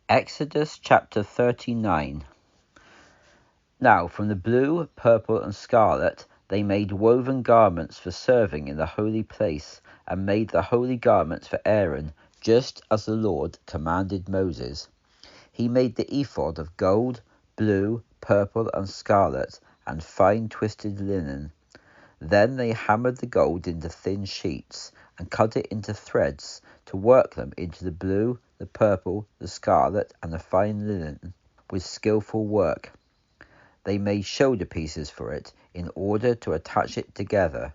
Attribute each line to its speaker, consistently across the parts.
Speaker 1: Exodus chapter 39. Now from the blue, purple, and scarlet they made woven garments for serving in the holy place, and made the holy garments for Aaron, just as the Lord commanded Moses. He made the ephod of gold, blue, purple, and scarlet, and fine twisted linen. Then they hammered the gold into thin sheets, and cut it into threads, to work them into the blue, the purple, the scarlet, and the fine linen, with skillful work. They made shoulder pieces for it, in order to attach it together.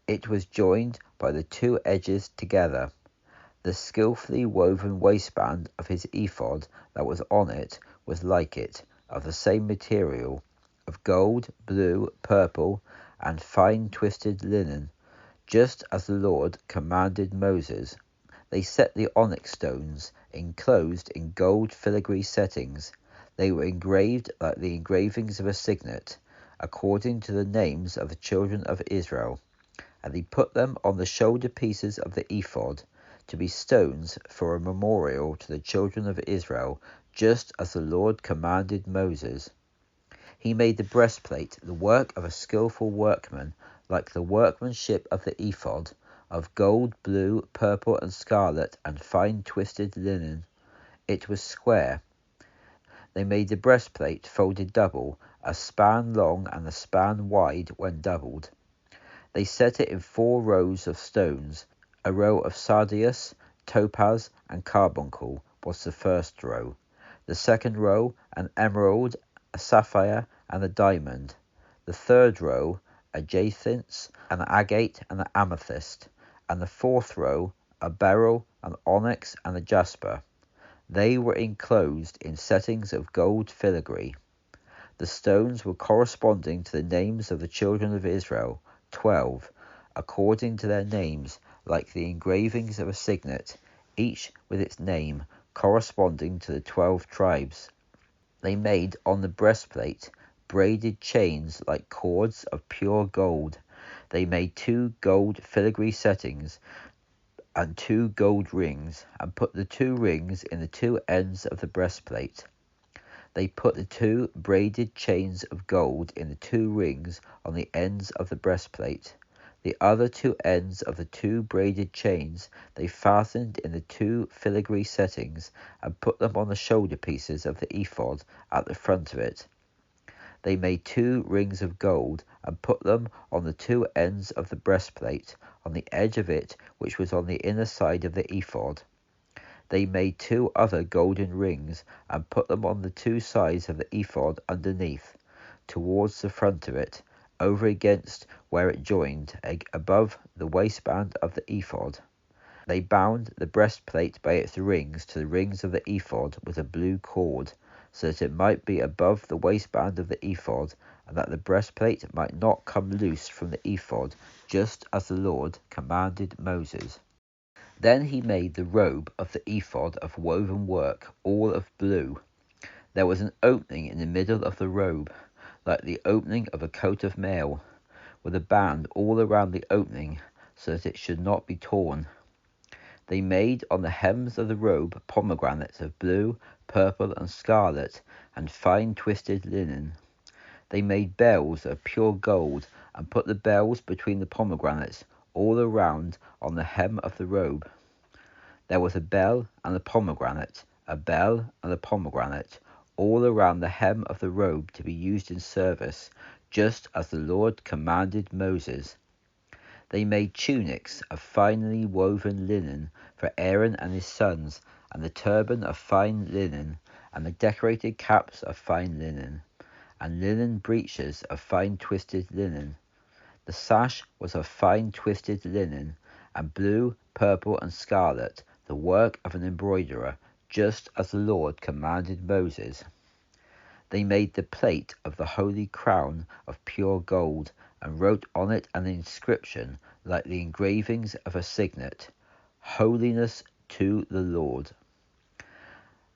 Speaker 1: It was joined by the two edges together. The skillfully woven waistband of his ephod that was on it was like it, of the same material, of gold, blue, purple, and fine twisted linen, just as the Lord commanded Moses. They set the onyx stones, enclosed in gold filigree settings. They were engraved like the engravings of a signet, according to the names of the children of Israel. And they put them on the shoulder pieces of the ephod, to be stones for a memorial to the children of Israel, just as the Lord commanded Moses. He made the breastplate, the work of a skillful workman, like the workmanship of the ephod, of gold, blue, purple, and scarlet, and fine twisted linen. It was square. They made the breastplate folded double, a span long and a span wide when doubled. They set it in 4 rows of stones. A row of sardius, topaz, and carbuncle was the first row. The second row, an emerald, a sapphire, and a diamond. The third row, a jacinth, an agate, and an amethyst. And the fourth row, a beryl, an onyx, and a jasper. They were enclosed in settings of gold filigree. The stones were corresponding to the names of the children of Israel, 12, according to their names, like the engravings of a signet, each with its name, corresponding to the 12 tribes. They made on the breastplate braided chains like cords of pure gold. They made 2 gold filigree settings and 2 gold rings, and put the 2 rings in the 2 ends of the breastplate. They put the 2 braided chains of gold in the 2 rings on the ends of the breastplate. The other 2 ends of the 2 braided chains they fastened in the 2 filigree settings, and put them on the shoulder pieces of the ephod at the front of it. They made 2 rings of gold, and put them on the 2 ends of the breastplate, on the edge of it which was on the inner side of the ephod. They made 2 other golden rings, and put them on the 2 sides of the ephod underneath, towards the front of it, over against where it joined, above the waistband of the ephod. They bound the breastplate by its rings to the rings of the ephod with a blue cord, so that it might be above the waistband of the ephod, and that the breastplate might not come loose from the ephod, just as the Lord commanded Moses. Then he made the robe of the ephod of woven work, all of blue. There was an opening in the middle of the robe, like the opening of a coat of mail, with a band all around the opening, so that it should not be torn. They made on the hems of the robe pomegranates of blue, purple, and scarlet, and fine twisted linen. They made bells of pure gold, and put the bells between the pomegranates, all around on the hem of the robe. There was a bell and a pomegranate, a bell and a pomegranate, all around the hem of the robe, to be used in service, just as the Lord commanded Moses. They made tunics of finely woven linen for Aaron and his sons, and the turban of fine linen, and the decorated caps of fine linen, and linen breeches of fine twisted linen. The sash was of fine twisted linen, and blue, purple, and scarlet, the work of an embroiderer, just as the Lord commanded Moses. They made the plate of the holy crown of pure gold, and wrote on it an inscription like the engravings of a signet, Holiness to the Lord.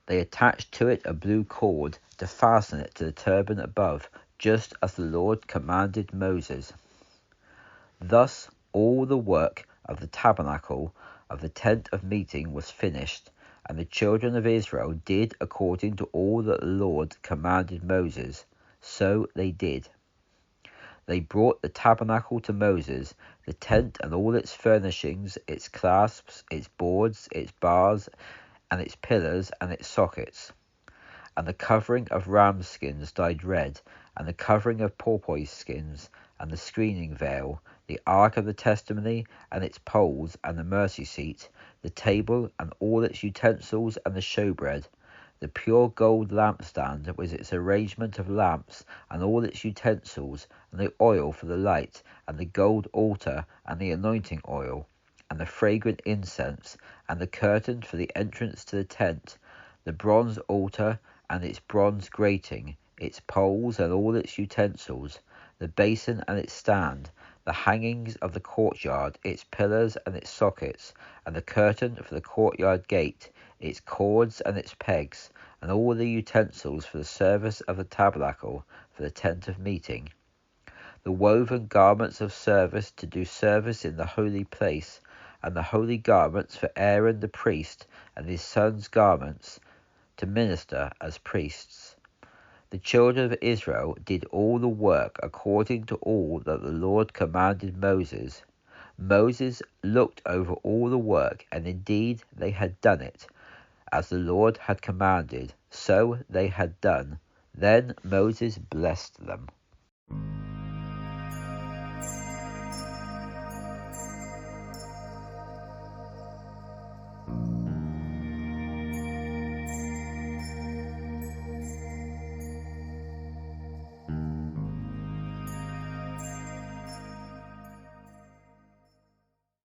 Speaker 1: They attached to it a blue cord to fasten it to the turban above, just as the Lord commanded Moses. Thus all the work of the tabernacle of the tent of meeting was finished, And the children of Israel did according to all that the Lord commanded Moses, so they did. They brought the tabernacle to Moses, the tent and all its furnishings, its clasps, its boards, its bars, and its pillars and its sockets, and the covering of ram skins dyed red, and the covering of porpoise skins, and the screening veil, the ark of the testimony, and its poles, and the mercy seat, the table, and all its utensils, and the showbread, the pure gold lampstand with its arrangement of lamps, and all its utensils, and the oil for the light, and the gold altar, and the anointing oil, and the fragrant incense, and the curtain for the entrance to the tent, the bronze altar, and its bronze grating, its poles and all its utensils, the basin and its stand, the hangings of the courtyard, its pillars and its sockets, and the curtain for the courtyard gate, its cords and its pegs, and all the utensils for the service of the tabernacle, for the tent of meeting, the woven garments of service to do service in the holy place, and the holy garments for Aaron the priest, and his sons' garments to minister as priests. The children of Israel did all the work according to all that the Lord commanded Moses. Moses looked over all the work, and indeed they had done it, as the Lord had commanded, so they had done. Then Moses blessed them.